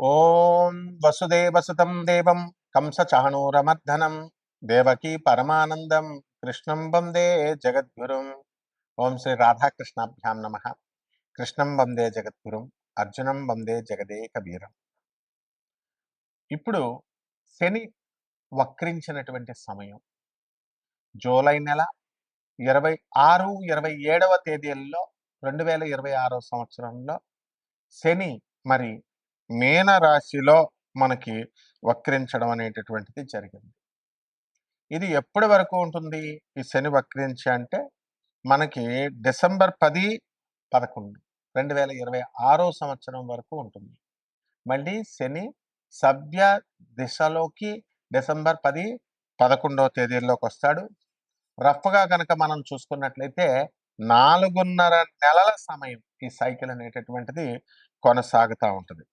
ఓం వసుదేవసుతం దేవం కంసచాణూరమర్దనం దేవకీ పరమానందం కృష్ణం వందే జగద్గురుం. ఓం శ్రీ రాధాకృష్ణాభ్యాం నమ. కృష్ణం వందే జగద్గురుం, అర్జునం వందే జగదేక వీరం. ఇప్పుడు శని వక్రించినటువంటి సమయం జూలై నెల 26, 27వ తేదీల్లో 2026 సంవత్సరంలో శని మరి మీన రాశిలో మనకి వక్రించడం అనేటటువంటిది జరిగింది. ఇది ఎప్పటి వరకు ఉంటుంది ఈ శని వక్రించి అంటే మనకి డిసెంబర్ 10, 11, 2026 సంవత్సరం వరకు ఉంటుంది. మళ్ళీ శని సభ్య దిశలోకి డిసెంబర్ 10, 11వ తేదీల్లోకి వస్తాడు. రఫ్గా కనుక మనం చూసుకున్నట్లయితే 4.5 నెలల సమయం ఈ సైకిల్ అనేటటువంటిది కొనసాగుతూ ఉంటుంది.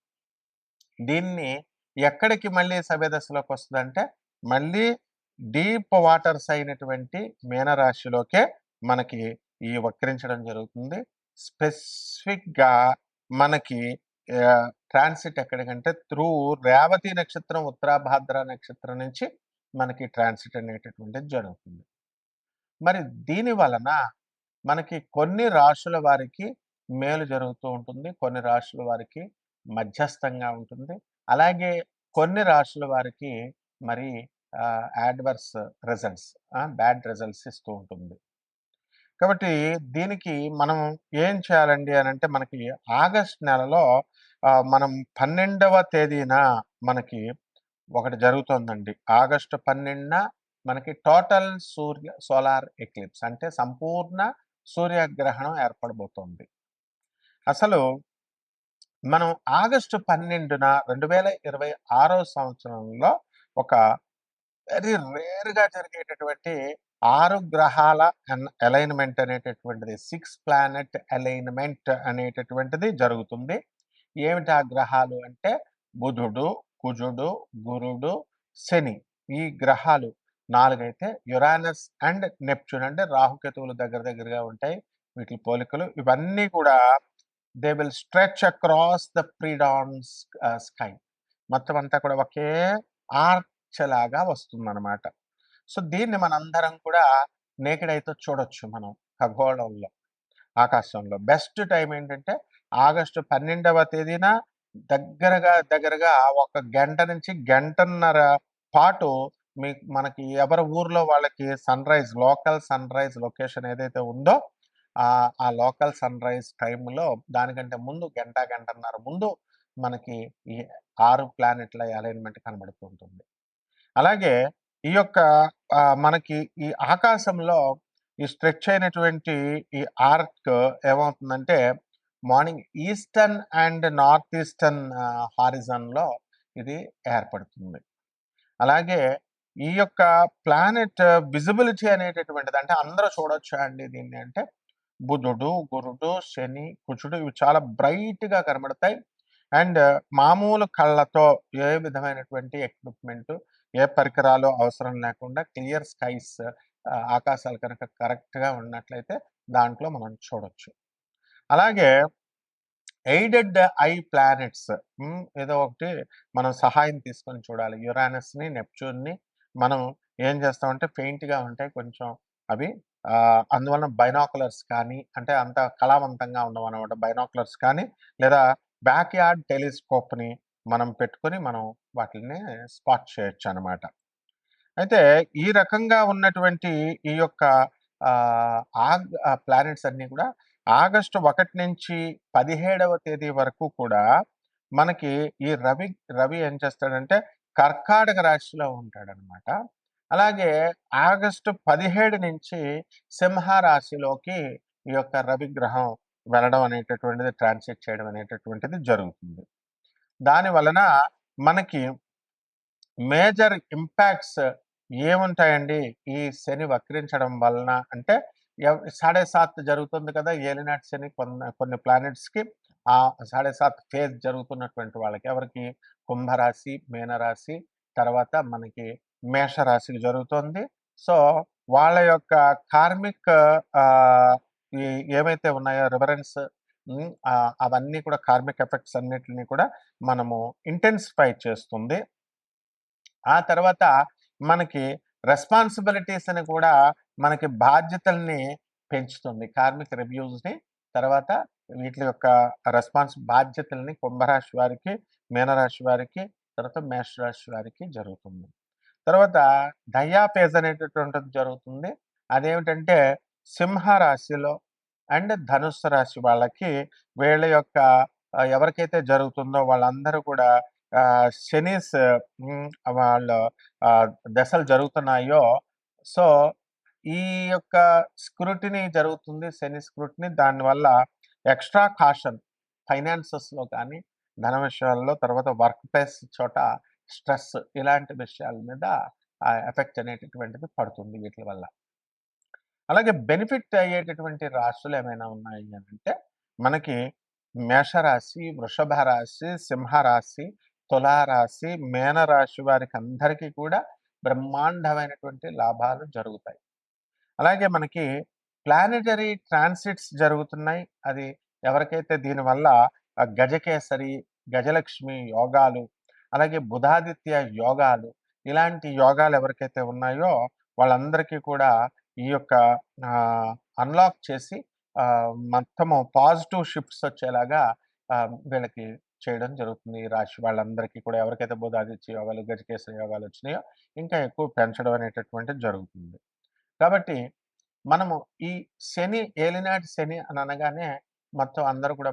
దీన్ని ఎక్కడికి మళ్ళీ సవ్యదశలోకి వస్తుందంటే మళ్ళీ డీప్ వాటర్స్ అయినటువంటి మీనరాశిలోకే మనకి ఈ వక్రించడం జరుగుతుంది. స్పెసిఫిక్గా మనకి ట్రాన్సిట్ ఎక్కడికంటే త్రూ రేవతి నక్షత్రం, ఉత్తరాభాద్ర నక్షత్రం నుంచి మనకి ట్రాన్సిట్ అనేటటువంటిది జరుగుతుంది. మరి దీని వలన మనకి కొన్ని రాశుల వారికి మేలు జరుగుతూ ఉంటుంది, కొన్ని రాశుల వారికి మధ్యస్థంగా ఉంటుంది, అలాగే కొన్ని రాశుల వారికి మరి యాడ్వర్స్ రిజల్ట్స్, బ్యాడ్ రిజల్ట్స్ ఇస్తూ ఉంటుంది. కాబట్టి దీనికి మనం ఏం చేయాలండి అని అంటే మనకి ఆగస్ట్ నెలలో మనం 12వ తేదీన మనకి ఒకటి జరుగుతుందండి. ఆగస్టు 12న మనకి టోటల్ సోలార్ ఎక్లిప్స్ అంటే సంపూర్ణ సూర్యగ్రహణం ఏర్పడబోతోంది. అసలు మనం ఆగస్టు 12న 2026 సంవత్సరంలో ఒక వెరీ రేర్గా జరిగేటటువంటి 6 గ్రహాల అలైన్మెంట్ అనేటటువంటిది, 6 ప్లానెట్ అలైన్మెంట్ అనేటటువంటిది జరుగుతుంది. ఏమిటి ఆ గ్రహాలు అంటే బుధుడు, కుజుడు, గురుడు, శని. ఈ గ్రహాలు 4 అయితే యురానస్ అండ్ నెప్ట్యూన్ అంటే రాహుకేతువులు దగ్గరగా ఉంటాయి. వీటి పోలికలు ఇవన్నీ కూడా they will stretch across the predawn sky. మొత్తం అంతా కూడా ఒకే ఆర్చ్ లాగా వస్తుందన్నమాట. సో దీన్ని మనందరం కూడా నేకెడ్ అయితే చూడొచ్చు మనం ఖగోళంలో, ఆకాశంలో. బెస్ట్ టైం ఏంటంటే ఆగస్టు 12వ తేదీన దగ్గరగా 1 గంట నుంచి గంటన్నర పాటు మనకి ఎవరి ఊర్లో వాళ్ళకి లోకల్ సన్ రైజ్ లొకేషన్ ఏదైతే ఉందో ఆ లోకల్ సన్ రైజ్ టైంలో దానికంటే ముందు గంటన్నర ముందు మనకి ఈ 6 ప్లానెట్ల అలైన్మెంట్ కనబడుతూ ఉంటుంది. అలాగే ఈ యొక్క మనకి ఈ ఆకాశంలో ఈ స్ట్రెచ్ అయినటువంటి ఈ ఆర్క్ ఏమవుతుందంటే morning eastern and north eastern హారిజన్లో ఇది ఏర్పడుతుంది. అలాగే ఈ యొక్క ప్లానెట్ విజిబిలిటీ అనేటటువంటిది అంటే అందరూ చూడొచ్చా అండి దీన్ని అంటే బుధుడు, గురుడు, శని, కుజుడు ఇవి చాలా బ్రైట్గా కనబడతాయి. అండ్ మామూలు కళ్ళతో ఏ విధమైనటువంటి ఎక్విప్మెంట్, ఏ పరికరాలు అవసరం లేకుండా క్లియర్ స్కైస్, ఆకాశాలు కనుక కరెక్ట్గా ఉన్నట్లయితే దాంట్లో మనం చూడొచ్చు. అలాగే ఎయిడెడ్ ఐ ప్లానెట్స్ ఏదో ఒకటి మనం సహాయం తీసుకొని చూడాలి. యురానస్ని, నెప్ట్యూన్ని మనం ఏం చేస్తామంటే పెయింట్గా ఉంటాయి కొంచెం అవి. అందువలన బైనాకులర్స్ కానీ అంటే అంత కళావంతంగా ఉండవు అనమాట. బైనాకులర్స్ కానీ లేదా బ్యాక్ యార్డ్ టెలిస్కోప్ని మనం పెట్టుకొని మనం వాటిని స్పాట్ చేయొచ్చు అనమాట. అయితే ఈ రకంగా ఉన్నటువంటి ఈ యొక్క ప్లానెట్స్ అన్నీ కూడా ఆగస్టు 1 నుంచి 17వ తేదీ వరకు కూడా మనకి ఈ రవి ఏం చేస్తాడంటే కర్కాటక రాశిలో ఉంటాడనమాట. అలాగే ఆగస్టు 17 నుంచి సింహ రాశిలోకి ఈ యొక్క రవి గ్రహం వెళ్ళడం అనేటటువంటిది, ట్రాన్సిట్ చేయడం అనేటటువంటిది జరుగుతుంది. దాని వలన మనకి మేజర్ ఇంపాక్ట్స్ ఏముంటాయండి ఈ శని వక్రించడం వలన అంటే 7.5 జరుగుతుంది కదా ఏలినాటి శని కొన్ని ప్లానెట్స్కి. ఆ 7.5 ఫేజ్ జరుగుతున్నటువంటి వాళ్ళకి ఎవరికి కుంభరాశి, మీనరాశి, తర్వాత మనకి మేషరాశికి జరుగుతుంది. సో వాళ్ళ యొక్క కార్మిక్ ఏమైతే ఉన్నాయో రివరెన్స్ అవన్నీ కూడా కార్మిక్ ఎఫెక్ట్స్ అన్నిటిని కూడా మనము ఇంటెన్సిఫై చేస్తుంది. ఆ తర్వాత మనకి రెస్పాన్సిబిలిటీస్ అని కూడా మనకి బాధ్యతల్ని పెంచుతుంది. కార్మిక రివ్యూస్‌ని తర్వాత వీట్లి యొక్క బాధ్యతల్ని కుంభరాశి వారికి, మీనరాశి వారికి, తర్వాత మేషరాశి వారికి జరుగుతుంది. తర్వాత డయాపేజ్ అనేటటువంటిది జరుగుతుంది. అదేమిటంటే సింహ రాశిలో అండ్ ధనుస్సు రాశి వాళ్ళకి వీళ్ళ యొక్క ఎవరికైతే జరుగుతుందో వాళ్ళందరూ కూడా శనీస్ వాళ్ళ దశలు జరుగుతున్నాయో సో ఈ యొక్క స్క్రూటినీ జరుగుతుంది. శని స్క్రూటినీ దానివల్ల ఎక్స్ట్రా కాషన్ ఫైనాన్సెస్‌లో కానీ, ధన విషయాల్లో తర్వాత వర్క్ ప్లేస్ చోట స్ట్రెస్ ఇలాంటి విషయాల మీద ఎఫెక్ట్ అనేటటువంటిది పడుతుంది వీట్లి వల్ల. అలాగే బెనిఫిట్ అయ్యేటటువంటి రాశులు ఏమైనా ఉన్నాయి అనంటే మనకి మేషరాశి, వృషభ రాశి, సింహరాశి, తులారాశి, మీనరాశి వారికి అందరికీ కూడా బ్రహ్మాండమైనటువంటి లాభాలు జరుగుతాయి. అలాగే మనకి ప్లానెటరీ ట్రాన్సిట్స్ జరుగుతున్నాయి. అది ఎవరికైతే దీనివల్ల గజకేసరి, గజలక్ష్మి యోగాలు, అలాగే బుధాదిత్య యోగాలు, ఇలాంటి యోగాలు ఎవరికైతే ఉన్నాయో వాళ్ళందరికీ కూడా ఈ యొక్క అన్లాక్ చేసి మొత్తము పాజిటివ్ షిఫ్ట్స్ వచ్చేలాగా వీళ్ళకి చేయడం జరుగుతుంది. ఈ రాశి వాళ్ళందరికీ కూడా ఎవరికైతే బుధాదిత్య యోగాలు, గజకేసరి యోగాలు వచ్చినాయో ఇంకా ఎక్కువ పెంచడం అనేటటువంటిది జరుగుతుంది. కాబట్టి మనము ఈ శని ఏలినాటి శని అని అనగానే మొత్తం అందరూ కూడా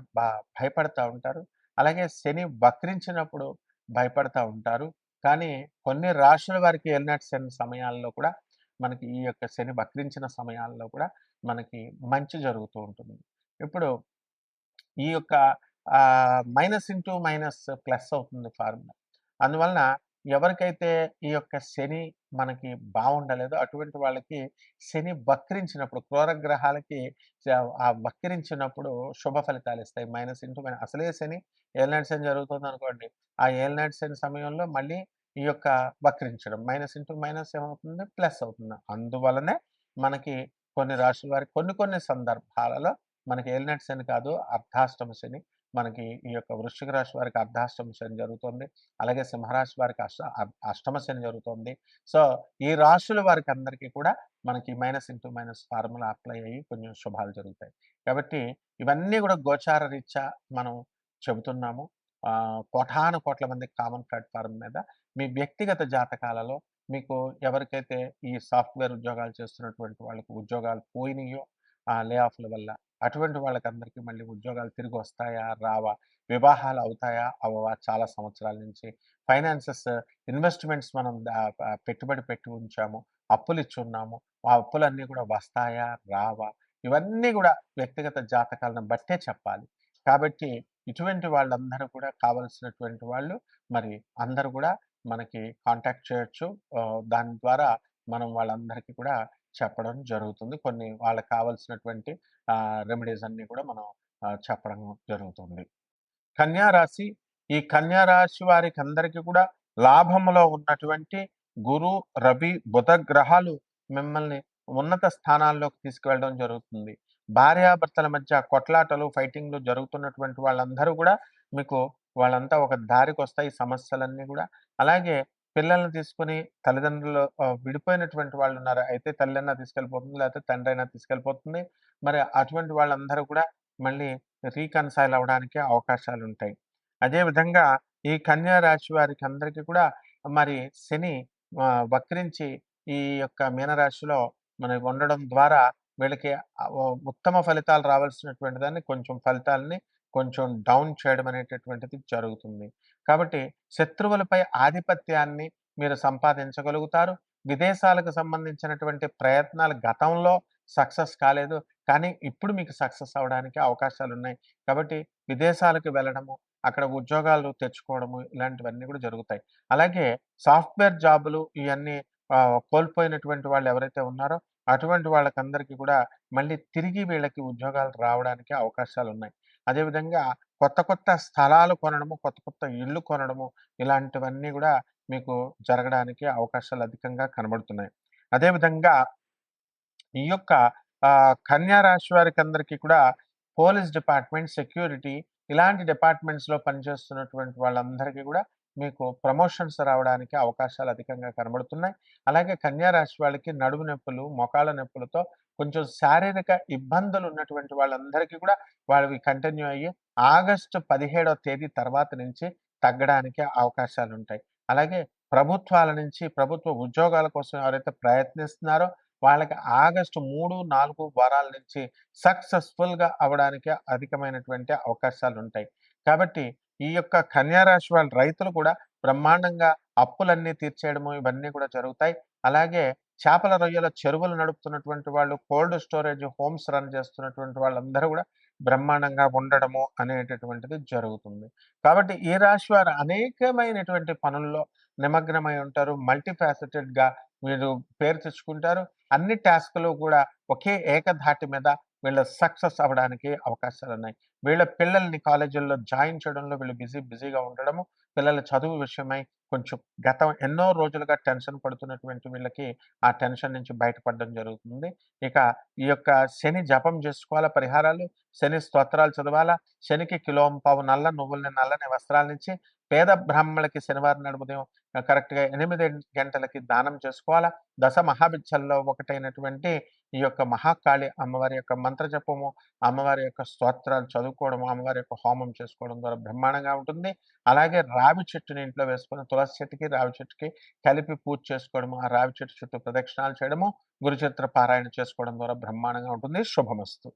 భయపడతా ఉంటారు. అలాగే శని వక్రించినప్పుడు భయపడతా ఉంటారు. కానీ కొన్ని రాశుల వారికి ఏలినాటి శని సమయాల్లో కూడా మనకి ఈ యొక్క శని వక్రించిన సమయాల్లో కూడా మనకి మంచి జరుగుతూ ఉంటుంది. ఇప్పుడు ఈ యొక్క మైనస్ ఇంటూ మైనస్ ప్లస్ అవుతుంది ఫార్ములా. అందువలన ఎవరికైతే ఈ యొక్క శని మనకి బాగుండలేదో అటువంటి వాళ్ళకి శని వక్రించినప్పుడు క్రూరగ్రహాలకి వక్రించినప్పుడు శుభ ఫలితాలు ఇస్తాయి. మైనస్ ఇంటూ మైనస్ అసలే శని ఏలినాటి శని జరుగుతుంది అనుకోండి. ఆ ఏలినాటి శని సమయంలో మళ్ళీ ఈ యొక్క వక్రించడం మైనస్ ఇంటూ మైనస్ ఏమవుతుంది ప్లస్ అవుతుంది. అందువలనే మనకి కొన్ని రాశుల వారికి కొన్ని సందర్భాలలో మనకి ఏలినాటి శని కాదు అర్ధాష్టమ శని మనకి ఈ యొక్క వృశ్చిక రాశి వారికి అర్ధాష్టమ శని జరుగుతుంది. అలాగే సింహరాశి వారికి అష్టమ శని జరుగుతుంది. సో ఈ రాశుల వారికి అందరికీ కూడా మనకి minus into minus formula apply అయ్యి కొంచెం శుభాలు జరుగుతాయి. కాబట్టి ఇవన్నీ కూడా గోచార రీత్యా మనం చెబుతున్నాము. కోటాను కోట్ల మంది కామన్ ప్లాట్ఫారం మీద మీ వ్యక్తిగత జాతకాలలో మీకు ఎవరికైతే ఈ సాఫ్ట్‌వేర్ ఉద్యోగాలు చేస్తున్నటువంటి వాళ్ళకి ఉద్యోగాలు పోయినాయో లే ఆఫ్‌ల వల్ల అటువంటి వాళ్ళకందరికీ మళ్ళీ ఉద్యోగాలు తిరిగి వస్తాయా? రావా? వివాహాలు అవుతాయా? అవ్వవా? చాలా సంవత్సరాల నుంచి ఫైనాన్సెస్ ఇన్వెస్ట్‌మెంట్స్ మనం పెట్టుబడి పెట్టి ఉంచాము. అప్పులిచ్చున్నాము. ఆ అప్పులన్నీ కూడా వస్తాయా? రావా? ఇవన్నీ కూడా వ్యక్తిగత జాతకాలను బట్టే చెప్పాలి. కాబట్టి ఇటువంటి వాళ్ళందరూ కూడా కావాల్సినటువంటి వాళ్ళు మరి అందరూ కూడా మనకి కాంటాక్ట్ చేయొచ్చు. దాని ద్వారా మనం వాళ్ళందరికీ కూడా చెప్పడం జరుగుతుంది. కొన్ని వాళ్ళకి కావాల్సినటువంటి రెమెడీస్ అన్నీ కూడా మనం చెప్పడం జరుగుతుంది. కన్యా రాశి ఈ కన్యా రాశి వారికి అందరికీ కూడా లాభములో ఉన్నటువంటి గురు, రవి, బుధ గ్రహాలు మిమ్మల్ని ఉన్నత స్థానాల్లోకి తీసుకువెళ్ళడం జరుగుతుంది. భార్యాభర్తల మధ్య కొట్లాటలు, ఫైటింగ్‌లు జరుగుతున్నటువంటి వాళ్ళందరూ కూడా మీకు వాళ్ళంతా ఒక దారికొస్తాయి ఈ సమస్యలన్నీ కూడా. అలాగే పిల్లల్ని తీసుకొని తల్లిదండ్రులు విడిపోయినటువంటి వాళ్ళున్నారు. అయితే తల్లైనా తీసుకెళ్ళిపోతుంది, లేకపోతే తండ్రైనా తీసుకెళ్ళిపోతుంది. మరి అటువంటి వాళ్ళందరూ కూడా మళ్ళీ రీకన్సైల్ అవ్వడానికి అవకాశాలుంటాయి. అదే విధంగా ఈ కన్యా రాశి వారికి అందరికీ కూడా మరి శని వక్రించి ఈ యొక్క మీనరాశిలో మనకి ఉండడం ద్వారా వీళ్ళకి ఉత్తమ ఫలితాలు రావాల్సినటువంటి దాన్ని కొంచెం ఫలితాలని కొంచెం డౌన్ చేయడం అనేటటువంటిది జరుగుతుంది. కాబట్టి శత్రువులపై ఆధిపత్యాన్ని మీరు సంపాదించగలుగుతారు. విదేశాలకు సంబంధించినటువంటి ప్రయత్నాలు గతంలో సక్సెస్ కాలేదు. కానీ ఇప్పుడు మీకు సక్సెస్ అవ్వడానికి అవకాశాలున్నాయి. కాబట్టి విదేశాలకు వెళ్ళడము, అక్కడ ఉద్యోగాలు తెచ్చుకోవడము ఇలాంటివన్నీ కూడా జరుగుతాయి. అలాగే సాఫ్ట్‌వేర్ జాబులు ఇయన్నీ కోల్పోయినటువంటి వాళ్ళు ఎవరైతే ఉన్నారో అటువంటి వాళ్ళకందరికీ కూడా మళ్ళీ తిరిగి వీళ్ళకి ఉద్యోగాలు రావడానికి అవకాశాలున్నాయి. అదేవిధంగా కొత్త స్థలాలు కొనడము, కొత్త ఇళ్ళు కొనడము ఇలాంటివన్నీ కూడా మీకు జరగడానికి అవకాశాలు అధికంగా కనబడుతున్నాయి. అదేవిధంగా ఈ యొక్క కన్యా రాశి వారికి అందరికీ కూడా పోలీస్ డిపార్ట్మెంట్, సెక్యూరిటీ ఇలాంటి డిపార్ట్మెంట్స్‌లో పనిచేస్తున్నటువంటి వాళ్ళందరికీ గూడా మీకు ప్రమోషన్స్ రావడానికి అవకాశాలు అధికంగా కనబడుతున్నాయి. అలాగే కన్యా రాశి వాళ్ళకి నడుము నొప్పులు, మోకాళ్ళ నొప్పులతో కొంచెం శారీరక ఇబ్బందులు ఉన్నటువంటి వాళ్ళందరికీ కూడా వాళ్ళవి కంటిన్యూ అయ్యి ఆగస్టు 17వ తేదీ తర్వాత నుంచి తగ్గడానికి అవకాశాలుంటాయి. అలాగే ప్రభుత్వాల నుంచి ప్రభుత్వ ఉద్యోగాల కోసం ఎవరైతే ప్రయత్నిస్తున్నారో వాళ్ళకి ఆగస్టు 3, 4 వారాల నుంచి సక్సెస్‌ఫుల్‌గా అవ్వడానికి అధికమైనటువంటి అవకాశాలుంటాయి. కాబట్టి ఈ యొక్క కన్యా రాశి వాళ్ళ రైతులు కూడా బ్రహ్మాండంగా అప్పులన్నీ తీర్చేయడము ఇవన్నీ కూడా జరుగుతాయి. అలాగే చేపల, రొయ్యల చెరువులు నడుపుతున్నటువంటి వాళ్ళు, కోల్డ్ స్టోరేజ్ హోమ్స్ రన్ చేస్తున్నటువంటి వాళ్ళందరూ గూడా బ్రహ్మాండంగా ఉండడము అనేటటువంటిది జరుగుతుంది. కాబట్టి ఈ రాశి వారు అనేకమైనటువంటి పనుల్లో నిమగ్నమై ఉంటారు. మల్టీ ఫాసెటెడ్‌గా మీరు పేరు తెచ్చుకుంటారు. అన్ని టాస్క్‌లు కూడా ఒకే ఏకధాటి మీద వీళ్ళు సక్సెస్ అవ్వడానికి అవకాశాలున్నాయి. వీళ్ళ పిల్లల్ని కాలేజీల్లో జాయిన్ చేయడంలో వీళ్ళు బిజీగా ఉండడము, పిల్లల చదువు విషయమై కొంచెం గతం ఎన్నో రోజులుగా టెన్షన్ పడుతున్నటువంటి వీళ్ళకి ఆ టెన్షన్ నుంచి బయటపడడం జరుగుతుంది. ఇక ఈ యొక్క శని జపం జేసుకోవాలా పరిహారాలు, శని స్తోత్రాలు చదవాలా, శనికి కిలోంపావు నల్ల నువ్వుల్ని, నల్లని వస్త్రాలనిచ్చి పేద బ్రాహ్మణులకి శనివారం నాడు ఉదయం కరెక్ట్‌గా 8 గంటలకి దానం చేసుకోవాలా. దశ మహావిద్యల్లో ఒకటైనటువంటి ఈ యొక్క మహాకాళి అమ్మవారి యొక్క మంత్ర జపము, అమ్మవారి యొక్క స్తోత్రాలు చదువుకోవడము, అమ్మవారి యొక్క హోమం చేసుకోవడం ద్వారా బ్రహ్మాండంగా ఉంటుంది. అలాగే రావి చెట్టుని ఇంట్లో వేసుకొని తులసి చెట్టుకి, రావి చెట్టుకి కలిపి పూజ చేసుకోవడము, ఆ రావి చెట్టు చుట్టూ ప్రదక్షిణాలు చేయడము, గురుచరిత్ర పారాయణ చేసుకోవడం ద్వారా బ్రహ్మాండంగా ఉంటుంది. శుభమస్తు.